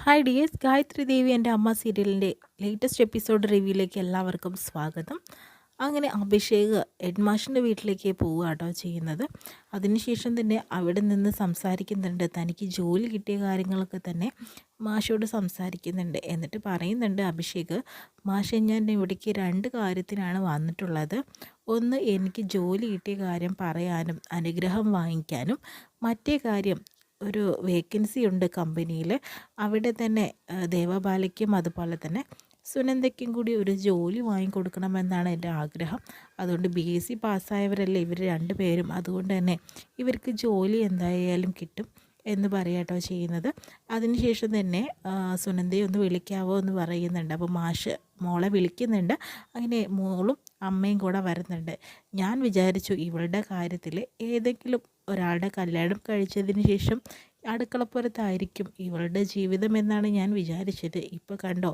Hi dears, Gayathri ദേവി എൻ്റെ അമ്മ സീരിയലിൻ്റെ ലേറ്റസ്റ്റ് എപ്പിസോഡ് റിവ്യൂയിലേക്ക് എല്ലാവർക്കും സ്വാഗതം. അങ്ങനെ അഭിഷേക് എഡ്മാഷിൻ്റെ വീട്ടിലേക്ക് പോവുക കേട്ടോ ചെയ്യുന്നത്. അതിനുശേഷം തന്നെ അവിടെ നിന്ന് സംസാരിക്കുന്നുണ്ട്, തനിക്ക് ജോലി കിട്ടിയ കാര്യങ്ങളൊക്കെ തന്നെ മാഷോട് സംസാരിക്കുന്നുണ്ട്. എന്നിട്ട് പറയുന്നുണ്ട് അഭിഷേക്, മാഷെ ഞാൻ ഇവിടേക്ക് രണ്ട് കാര്യത്തിനാണ് വന്നിട്ടുള്ളത്. ഒന്ന്, എനിക്ക് ജോലി കിട്ടിയ കാര്യം പറയാനും അനുഗ്രഹം വാങ്ങിക്കാനും. മറ്റേ കാര്യം, ഒരു വേക്കൻസി ഉണ്ട് കമ്പനിയിൽ. അവിടെ തന്നെ ദേവബാലയ്ക്കും അതുപോലെ തന്നെ സുനന്ദയ്ക്കും കൂടി ഒരു ജോലി വാങ്ങിക്കൊടുക്കണമെന്നാണ് എൻ്റെ ആഗ്രഹം. അതുകൊണ്ട് BSc പാസ്സായവരല്ലേ ഇവർ രണ്ടുപേരും, അതുകൊണ്ട് തന്നെ ഇവർക്ക് ജോലി എന്തായാലും കിട്ടും എന്ന് പറയാട്ടോ ചെയ്യുന്നത്. അതിനുശേഷം തന്നെ സുനന്ദയെ ഒന്ന് വിളിക്കാവോ എന്ന് പറയുന്നുണ്ട്. അപ്പോൾ മാഷ് മോളെ വിളിക്കുന്നുണ്ട്. അങ്ങനെ മോളും അമ്മയും കൂടെ വരുന്നുണ്ട്. ഞാൻ വിചാരിച്ചു ഇവളുടെ കാര്യത്തിൽ ഏതെങ്കിലും ഒരാളുടെ കല്യാണം കഴിച്ചതിന് ശേഷം അടുക്കളപ്പുറത്തായിരിക്കും ഇവളുടെ ജീവിതം എന്നാണ് ഞാൻ വിചാരിച്ചത്. ഇപ്പോൾ കണ്ടോ,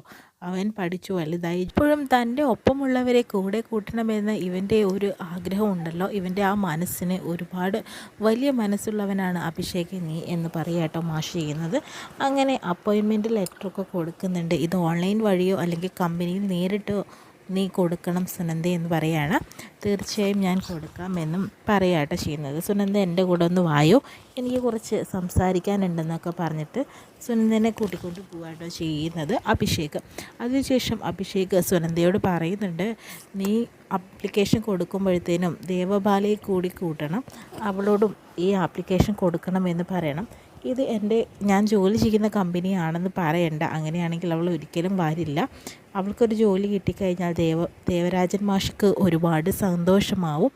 അവൻ പഠിച്ചു വലുതായി. ഇപ്പോഴും തൻ്റെ ഒപ്പമുള്ളവരെ കൂടെ കൂട്ടണമെന്ന് ഇവൻ്റെ ഒരു ആഗ്രഹം ഉണ്ടല്ലോ. ഇവൻ്റെ ആ മനസ്സിന് ഒരുപാട് വലിയ മനസ്സുള്ളവനാണ് അഭിഷേക് നീ എന്ന് പറയാട്ടോ മാഷ് ചെയ്യുന്നത്. അങ്ങനെ അപ്പോയിൻമെൻറ്റ് ലെറ്ററൊക്കെ കൊടുക്കുന്നുണ്ട്. ഇത് ഓൺലൈൻ വഴിയോ അല്ലെങ്കിൽ കമ്പനിയിൽ നേരിട്ടോ നീ കൊടുക്കണം സുനന്ദ എന്ന് പറയുകയാണ്. തീർച്ചയായും ഞാൻ കൊടുക്കാമെന്നും പറയാട്ടോ ചെയ്യുന്നത്. സുനന്ദ എൻ്റെ കൂടെ ഒന്ന് വായോ, എനിക്ക് കുറച്ച് സംസാരിക്കാനുണ്ടെന്നൊക്കെ പറഞ്ഞിട്ട് സുനന്ദനെ കൂട്ടിക്കൊണ്ട് പോവാട്ടോ ചെയ്യുന്നത് അഭിഷേക്. അതിനുശേഷം അഭിഷേക് സുനന്ദയോട് പറയുന്നുണ്ട്, നീ ആപ്ലിക്കേഷൻ കൊടുക്കുമ്പോഴത്തേനും ദേവബാലയെ കൂടി കൂട്ടണം, അവളോടും ഈ ആപ്ലിക്കേഷൻ കൊടുക്കണമെന്ന് പറയണം. ഇത് ഞാൻ ജോലി ചെയ്യുന്ന കമ്പനിയാണെന്ന് പറയണ്ട, അങ്ങനെയാണെങ്കിൽ അവൾ ഒരിക്കലും വരില്ല. അവൾക്കൊരു ജോലി കിട്ടിക്കഴിഞ്ഞാൽ ദേവരാജൻ മാഷ്ക്ക് ഒരുപാട് സന്തോഷമാവും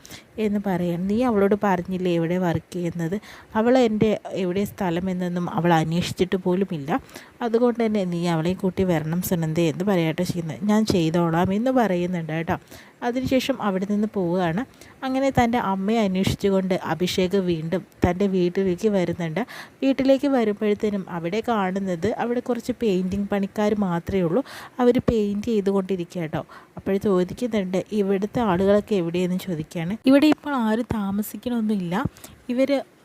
എന്ന് പറയണം. നീ അവളോട് പറഞ്ഞില്ലേ എവിടെ വർക്ക് ചെയ്യുന്നത്? അവൾ എൻ്റെ എവിടെ സ്ഥലമെന്നൊന്നും അവൾ അന്വേഷിച്ചിട്ട് പോലുമില്ല. അതുകൊണ്ട് തന്നെ നീ അവളെ കൂട്ടി വരണം സുനന്ദ എന്ന് പറയാട്ടോ ചെയ്യുന്നത്. ഞാൻ ചെയ്തോളാം എന്ന് പറയുന്നുണ്ട് കേട്ടോ. അതിനുശേഷം അവിടെ നിന്ന് പോവുകയാണ്. അങ്ങനെ തൻ്റെ അമ്മയെ അന്വേഷിച്ചുകൊണ്ട് അഭിഷേക് വീണ്ടും തൻ്റെ വീട്ടിലേക്ക് വരുന്നുണ്ട്. വീട്ടിലേക്ക് വരുമ്പോഴത്തേനും അവിടെ കാണുന്നത്, അവിടെ കുറച്ച് പെയിൻറ്റിങ് പണിക്കാർ മാത്രമേ ഉള്ളൂ. അവർ പെയിൻറ്റ് ചെയ്തുകൊണ്ടിരിക്കുക കേട്ടോ. അപ്പോൾ ചോദിക്കുന്നുണ്ട്, ഇവിടുത്തെ ആളുകളൊക്കെ എവിടെയെന്ന് ചോദിക്കുകയാണ്. ഇവിടെ ഇപ്പോൾ ആരും താമസിക്കണമൊന്നുമില്ല.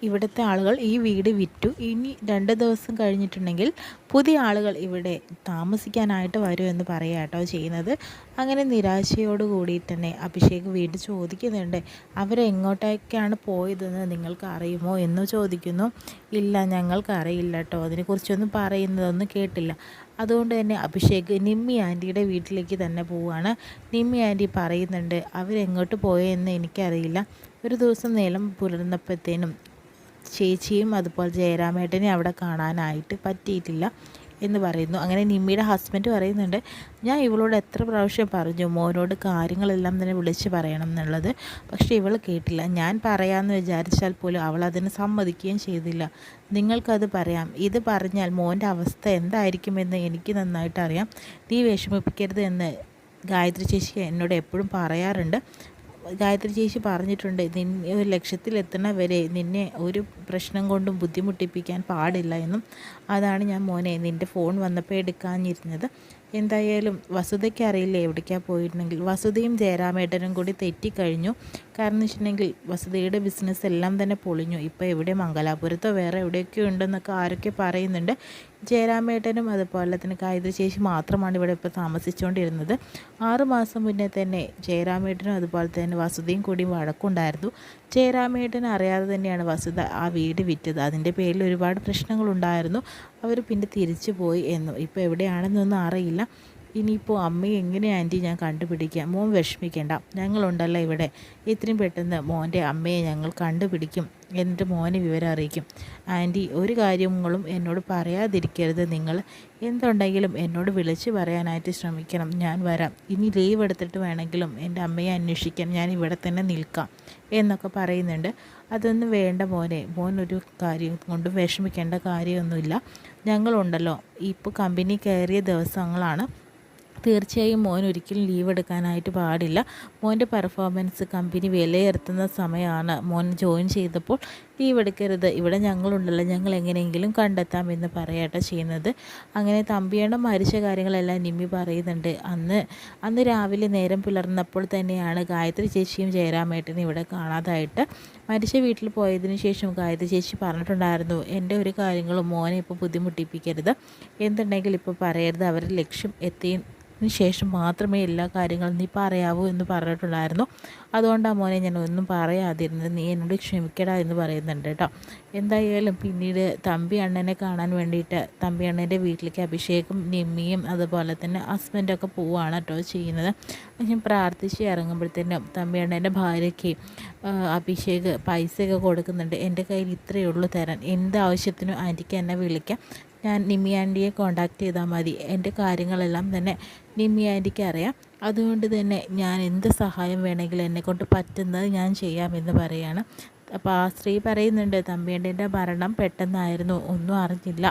ഇവിടുത്തെ ആളുകൾ ഈ വീട് വിറ്റു. ഇനി 2 ദിവസം കഴിഞ്ഞിട്ടുണ്ടെങ്കിൽ പുതിയ ആളുകൾ ഇവിടെ താമസിക്കാനായിട്ട് വരുമെന്ന് പറയുക കേട്ടോ ചെയ്യുന്നത്. അങ്ങനെ നിരാശയോട് കൂടി തന്നെ അഭിഷേക് വീണ്ടും ചോദിക്കുന്നുണ്ട്, അവരെങ്ങോട്ടേക്കാണ് പോയതെന്ന് നിങ്ങൾക്ക് അറിയുമോ എന്ന് ചോദിക്കുന്നു. ഇല്ല, ഞങ്ങൾക്കറിയില്ല കേട്ടോ, അതിനെക്കുറിച്ചൊന്നും പറയുന്നതൊന്നും കേട്ടില്ല. അതുകൊണ്ട് തന്നെ അഭിഷേക് നിമ്മി ആൻറ്റിയുടെ വീട്ടിലേക്ക് തന്നെ പോവുകയാണ്. നിമ്മി ആൻറ്റി പറയുന്നുണ്ട്, അവരെങ്ങോട്ട് പോയെന്ന് എനിക്കറിയില്ല. ഒരു ദിവസം നേരം പുലർന്നപ്പോഴത്തേനും ചേച്ചിയും അതുപോലെ ജയരാമേട്ടനെ അവിടെ കാണാനായിട്ട് പറ്റിയിട്ടില്ല എന്ന് പറയുന്നു. അങ്ങനെ നിമ്മിയുടെ ഹസ്ബൻഡ് പറയുന്നുണ്ട്, ഞാൻ ഇവളോട് എത്ര പ്രാവശ്യം പറഞ്ഞു മോനോട് കാര്യങ്ങളെല്ലാം തന്നെ വിളിച്ച് പറയണം എന്നുള്ളത്, പക്ഷേ ഇവൾ കേട്ടില്ല. ഞാൻ പറയാമെന്ന് വിചാരിച്ചാൽ പോലും അവൾ അതിന് സമ്മതിക്കുകയും ചെയ്തില്ല. നിങ്ങൾക്കത് പറയാം, ഇത് പറഞ്ഞാൽ മോൻ്റെ അവസ്ഥ എന്തായിരിക്കുമെന്ന് എനിക്ക് നന്നായിട്ട് അറിയാം. നീ വിഷമിപ്പിക്കരുത് എന്ന് ഗായത്രി ചേച്ചി എന്നോട് എപ്പോഴും പറയാറുണ്ട്. ഗായത്രി ചേച്ചി പറഞ്ഞിട്ടുണ്ട്, ഒരു ലക്ഷ്യത്തിലെത്തണ വരെ നിന്നെ ഒരു പ്രശ്നം കൊണ്ടും ബുദ്ധിമുട്ടിപ്പിക്കാൻ പാടില്ല എന്നും. അതാണ് ഞാൻ മോനെ നിൻ്റെ ഫോൺ വന്നപ്പോൾ എടുക്കാനിരുന്നത്. എന്തായാലും വസുധയ്ക്ക് അറിയില്ല എവിടേക്കാണ് പോയിട്ടുണ്ടെങ്കിൽ. വസുധയും ജയരാമേട്ടനും കൂടി തെറ്റിക്കഴിഞ്ഞു. കാരണം എന്ന് വെച്ചിട്ടുണ്ടെങ്കിൽ വസുധയുടെ ബിസിനസ് എല്ലാം തന്നെ പൊളിഞ്ഞു. ഇപ്പോൾ എവിടെ മംഗലാപുരത്തോ വേറെ എവിടെയൊക്കെയോ ഉണ്ടെന്നൊക്കെ ആരൊക്കെ പറയുന്നുണ്ട്. ജയരാമേട്ടനും അതുപോലെ തന്നെ ഗായത്രി ചേച്ചി മാത്രമാണ് ഇവിടെ ഇപ്പോൾ താമസിച്ചുകൊണ്ടിരുന്നത്. 6 മാസം മുന്നേ തന്നെ ജയരാമേട്ടനും അതുപോലെ തന്നെ വസുധയും കൂടി വഴക്കുണ്ടായിരുന്നു. ജയരാമേട്ടൻ അറിയാതെ തന്നെയാണ് വസുധ ആ വീട് വിറ്റത്. അതിൻ്റെ പേരിൽ ഒരുപാട് പ്രശ്നങ്ങളുണ്ടായിരുന്നു. അവർ പിന്നെ തിരിച്ചു പോയി എന്നും ഇപ്പോൾ എവിടെയാണെന്നൊന്നും അറിയില്ല. ഇനിയിപ്പോൾ അമ്മയെ എങ്ങനെ ആൻറ്റി ഞാൻ കണ്ടുപിടിക്കാം? മോൻ വിഷമിക്കേണ്ട, ഞങ്ങളുണ്ടല്ലോ ഇവിടെ. ഇത്രയും പെട്ടെന്ന് മോൻ്റെ അമ്മയെ ഞങ്ങൾ കണ്ടുപിടിക്കും, എന്നിട്ട് മോനെ വിവരം അറിയിക്കും. ആൻറ്റി, ഒരു കാര്യങ്ങളും എന്നോട് പറയാതിരിക്കരുത്. നിങ്ങൾ എന്തുണ്ടെങ്കിലും എന്നോട് വിളിച്ച് പറയാനായിട്ട് ശ്രമിക്കണം. ഞാൻ വരാം. ഇനി ലീവ് എടുത്തിട്ട് വേണമെങ്കിലും എൻ്റെ അമ്മയെ അന്വേഷിക്കാൻ ഞാൻ ഇവിടെ തന്നെ നിൽക്കാം എന്നൊക്കെ പറയുന്നുണ്ട്. അതൊന്നും വേണ്ട മോനെ, മോനൊരു കാര്യം കൊണ്ട് വിഷമിക്കേണ്ട കാര്യമൊന്നുമില്ല. ഞങ്ങളുണ്ടല്ലോ. ഇപ്പോൾ കമ്പനി കയറിയ ദിവസങ്ങളാണ്. തീർച്ചയായും മോൻ ഒരിക്കലും ലീവ് എടുക്കാനായിട്ട് പാടില്ല. മോൻ്റെ പെർഫോമൻസ് കമ്പനി വിലയിരുത്തുന്ന സമയമാണ്. മോൻ ജോയിൻ ചെയ്തപ്പോൾ ലീവ് എടുക്കരുത്, ഇവിടെ ഞങ്ങളുണ്ടല്ലോ, ഞങ്ങൾ എങ്ങനെയെങ്കിലും കണ്ടെത്താം എന്ന് പറയാട്ടോ ചെയ്യുന്നത്. അങ്ങനെ തമ്പിയേണ്ട മരിച്ച കാര്യങ്ങളെല്ലാം നിമ്മി പറയുന്നുണ്ട്. അന്ന് രാവിലെ നേരം പുലർന്നപ്പോൾ തന്നെയാണ് ഗായത്രി ചേച്ചിയും ജയറാമേട്ടനും ഇവിടെ കാണാതായിട്ട്. മരിച്ച വീട്ടിൽ പോയതിന് ശേഷം ഗായത്രി ചേച്ചി പറഞ്ഞിട്ടുണ്ടായിരുന്നു, എൻ്റെ ഒരു കാര്യങ്ങളും മോനെ ഇപ്പോൾ ബുദ്ധിമുട്ടിപ്പിക്കരുത്, എന്തുണ്ടെങ്കിൽ ഇപ്പോൾ പറയരുത്, അവരുടെ ലക്ഷ്യം ശേഷം മാത്രമേ എല്ലാ കാര്യങ്ങളും നീ പറയാവൂ എന്ന് പറഞ്ഞിട്ടുണ്ടായിരുന്നു. അതുകൊണ്ടാണ് മോനെ ഞാൻ ഒന്നും പറയാതിരുന്നത്, നീ എന്നോട് ക്ഷമിക്കടാ എന്ന് പറയുന്നുണ്ട് കേട്ടോ. എന്തായാലും പിന്നീട് തമ്പി അണ്ണനെ കാണാൻ വേണ്ടിയിട്ട് തമ്പി അണ്ണൻ്റെ വീട്ടിലേക്ക് അഭിഷേകും നിമ്മിയും അതുപോലെ തന്നെ ഹസ്ബൻഡൊക്കെ പോവുകയാണ് കേട്ടോ ചെയ്യുന്നത്. ഞാൻ പ്രാർത്ഥിച്ച് ഇറങ്ങുമ്പോഴത്തേനും തമ്പി അണ്ണൻ്റെ ഭാര്യയ്ക്ക് അഭിഷേക് പൈസയൊക്കെ കൊടുക്കുന്നുണ്ട്. എൻ്റെ കയ്യിൽ ഇത്രയേ ഉള്ളൂ തരാൻ, എന്ത് ആവശ്യത്തിനും ആൻറ്റിക്ക് എന്നെ വിളിക്കാം, ഞാൻ നിമ്മി ആൻറ്റിയെ കോണ്ടാക്ട് ചെയ്താൽ മതി, എൻ്റെ കാര്യങ്ങളെല്ലാം തന്നെ നിമ്മി ആൻറ്റിക്ക് അറിയാം, അതുകൊണ്ട് തന്നെ ഞാൻ എന്ത് സഹായം വേണമെങ്കിലും എന്നെക്കൊണ്ട് പറ്റുന്നത് ഞാൻ ചെയ്യാമെന്ന് പറയുകയാണ്. അപ്പോൾ ആ സ്ത്രീ പറയുന്നുണ്ട്, തമ്പിയണ്ണൻ്റെ മരണം പെട്ടെന്നായിരുന്നു, ഒന്നും അറിഞ്ഞില്ല,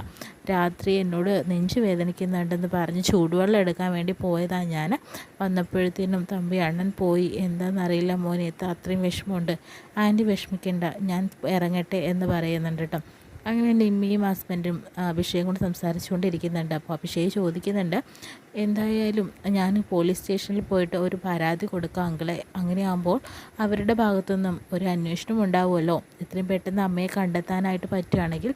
രാത്രി എന്നോട് നെഞ്ച് വേദനിക്കുന്നുണ്ടെന്ന് പറഞ്ഞ് ചൂടുവെള്ളം എടുക്കാൻ വേണ്ടി പോയതാണ് ഞാൻ, വന്നപ്പോഴത്തേനും തമ്പി അണ്ണൻ പോയി, എന്താണെന്നറിയില്ല മോനെ, അത്രയും വിഷമമുണ്ട്, ആൻറ്റി വിഷമിക്കണ്ട, ഞാൻ ഇറങ്ങട്ടെ എന്ന് പറയുന്നുണ്ട് കേട്ടോ. അങ്ങനെ നിമ്മിയും ഹസ്ബൻഡും അഭിഷേകം കൊണ്ട് സംസാരിച്ചുകൊണ്ടിരിക്കുന്നുണ്ട്. അപ്പോൾ അഭിഷേക് ചോദിക്കുന്നുണ്ട്, എന്തായാലും ഞാൻ പോലീസ് സ്റ്റേഷനിൽ പോയിട്ട് ഒരു പരാതി കൊടുക്കാം അങ്കിളെ, അങ്ങനെയാകുമ്പോൾ അവരുടെ ഭാഗത്തുനിന്നും ഒരു അന്വേഷണം ഉണ്ടാവുമല്ലോ, ഇത്രയും പെട്ടെന്ന് അമ്മയെ കണ്ടെത്താനായിട്ട് പറ്റുകയാണെങ്കിൽ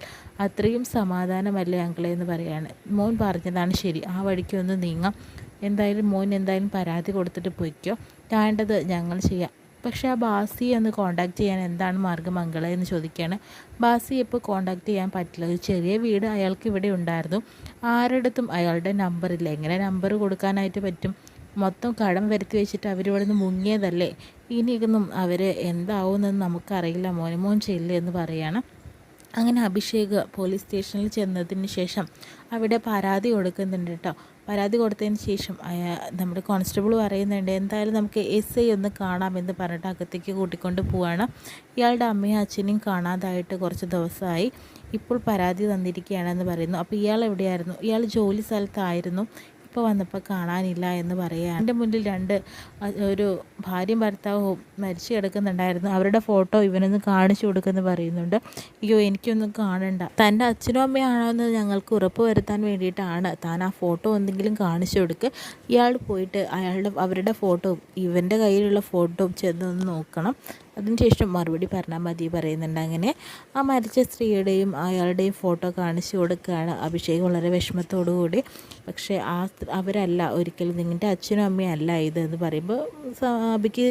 അത്രയും സമാധാനമല്ലേ അങ്കിളെ എന്ന് പറയാണ്. മോൻ പറഞ്ഞതാണ് ശരി, ആ വഴിക്ക് ഒന്ന് നീങ്ങാം, എന്തായാലും മോൻ എന്തായാലും പരാതി കൊടുത്തിട്ട് പോയിക്കോ, വേണ്ടത് ഞങ്ങൾ ചെയ്യാം. പക്ഷേ ആ ബാസി ഒന്ന് കോണ്ടാക്ട് ചെയ്യാൻ എന്താണ് മാർഗ്ഗം മംഗള എന്ന് ചോദിക്കുകയാണ്. ബാസി ഇപ്പോൾ കോണ്ടാക്ട് ചെയ്യാൻ പറ്റില്ല, ഒരു ചെറിയ വീട് അയാൾക്ക് ഇവിടെ ഉണ്ടായിരുന്നു, ആരുടെടുത്തും അയാളുടെ നമ്പറില്ല, എങ്ങനെ നമ്പർ കൊടുക്കാനായിട്ട് പറ്റും, മൊത്തം കടം വരുത്തി വെച്ചിട്ട് അവരിവിടെ നിന്ന് മുങ്ങിയതല്ലേ, ഇനിയൊന്നും അവർ എന്താവുമെന്ന് നമുക്കറിയില്ല, മോൻ ചെല്ല് എന്ന് പറയുകയാണ്. അങ്ങനെ അഭിഷേക് പോലീസ് സ്റ്റേഷനിൽ ചെന്നതിന് ശേഷം അവിടെ പരാതി കൊടുക്കുന്നുണ്ട് കേട്ടോ. പരാതി കൊടുത്തതിന് ശേഷം നമ്മുടെ കോൺസ്റ്റബിൾ പറയുന്നുണ്ട്, എന്തായാലും നമുക്ക് SI ഒന്ന് കാണാമെന്ന് പറഞ്ഞിട്ട് അകത്തേക്ക് കൂട്ടിക്കൊണ്ട് പോവാണ്. ഇയാളുടെ അമ്മയും അച്ഛനെയും കാണാതായിട്ട് കുറച്ച് ദിവസമായി, ഇപ്പോൾ പരാതി തന്നിരിക്കുകയാണെന്ന് പറയുന്നു. അപ്പോൾ ഇയാൾ എവിടെയായിരുന്നു, ഇയാൾ ജോലി സ്ഥലത്തായിരുന്നു, ഇപ്പോൾ വന്നപ്പോൾ കാണാനില്ല എന്ന് പറയാം. എൻ്റെ മുന്നിൽ ഒരു ഭാര്യയും ഭർത്താവും മരിച്ചു കിടക്കുന്നുണ്ടായിരുന്നു, അവരുടെ ഫോട്ടോ ഇവനൊന്ന് കാണിച്ചു കൊടുക്കുമെന്ന് പറയുന്നുണ്ട്. അയ്യോ എനിക്കൊന്നും കാണണ്ട, തൻ്റെ അച്ഛനും അമ്മയാണോ എന്ന് ഞങ്ങൾക്ക് ഉറപ്പ് വരുത്താൻ വേണ്ടിയിട്ടാണ് താൻ ആ ഫോട്ടോ എന്തെങ്കിലും കാണിച്ചു കൊടുക്കുക. ഇയാൾ പോയിട്ട് അവരുടെ ഫോട്ടോ ഇവൻ്റെ കയ്യിലുള്ള ഫോട്ടോ ചെന്നൊന്ന് നോക്കണം, അതിനുശേഷം മറുപടി പറഞ്ഞാൽ മതി പറയുന്നുണ്ട്. അങ്ങനെ ആ മരിച്ച സ്ത്രീയുടെയും അയാളുടെയും ഫോട്ടോ കാണിച്ചു കൊടുക്കുകയാണ് അഭിഷേക് വളരെ വിഷമത്തോടു കൂടി. പക്ഷേ അവരല്ല ഒരിക്കലും, നിങ്ങളുടെ അച്ഛനും അമ്മയും അല്ല ഇതെന്ന് പറയുമ്പോൾ അഭിക്ക്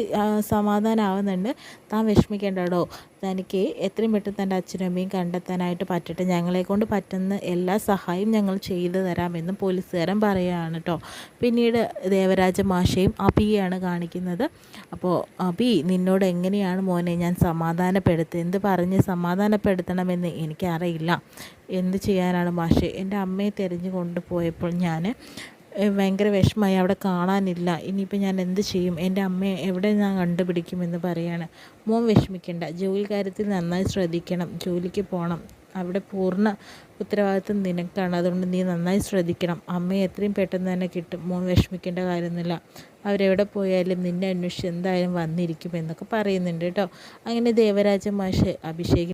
സമാധാനമാവുന്നുണ്ട്. താൻ വിഷമിക്കേണ്ടടോ, തനിക്ക് എത്രയും പെട്ടെന്ന് തൻ്റെ അച്ഛനും അമ്മയും കണ്ടെത്താനായിട്ട് പറ്റട്ടെ, ഞങ്ങളെക്കൊണ്ട് പറ്റുന്ന എല്ലാ സഹായം ഞങ്ങൾ ചെയ്തു തരാമെന്ന് പോലീസുകാരൻ പറയുകയാണ് കേട്ടോ. പിന്നീട് ദേവരാജ മാഷയും അഭിയാണ് കാണിക്കുന്നത്. അപ്പോൾ അഭി, നിന്നോട് എങ്ങനെയാണ് മോനെ ഞാൻ സമാധാനപ്പെടുത്തുക, എന്ത് പറഞ്ഞ് സമാധാനപ്പെടുത്തണമെന്ന് എനിക്കറിയില്ല, എന്ത് ചെയ്യാനാണ് മാഷേ, എൻ്റെ അമ്മയെ തിരഞ്ഞു കൊണ്ടുപോയപ്പോൾ ഞാൻ ഭയങ്കര വിഷമമായി, അവിടെ കാണാനില്ല, ഇനിയിപ്പോൾ ഞാൻ എന്ത് ചെയ്യും, എൻ്റെ അമ്മയെ എവിടെ ഞാൻ കണ്ടുപിടിക്കുമെന്ന് പറയാണ്. മോൻ വിഷമിക്കേണ്ട, ജോലി കാര്യത്തിൽ നന്നായി ശ്രദ്ധിക്കണം, ജോലിക്ക് പോകണം, അവിടെ പൂർണ്ണ ഉത്തരവാദിത്വം നിനക്കാണ്, അതുകൊണ്ട് നീ നന്നായി ശ്രദ്ധിക്കണം, അമ്മയെ എത്രയും പെട്ടെന്ന് തന്നെ കിട്ടും, മോൻ വിഷമിക്കേണ്ട കാര്യമൊന്നുമില്ല, അവരെവിടെ പോയാലും നിന്നെ അന്വേഷിച്ച് എന്തായാലും വന്നിരിക്കും എന്നൊക്കെ പറയുന്നുണ്ട് കേട്ടോ. അങ്ങനെ ദേവരാജ മാഷ് അഭിഷേക്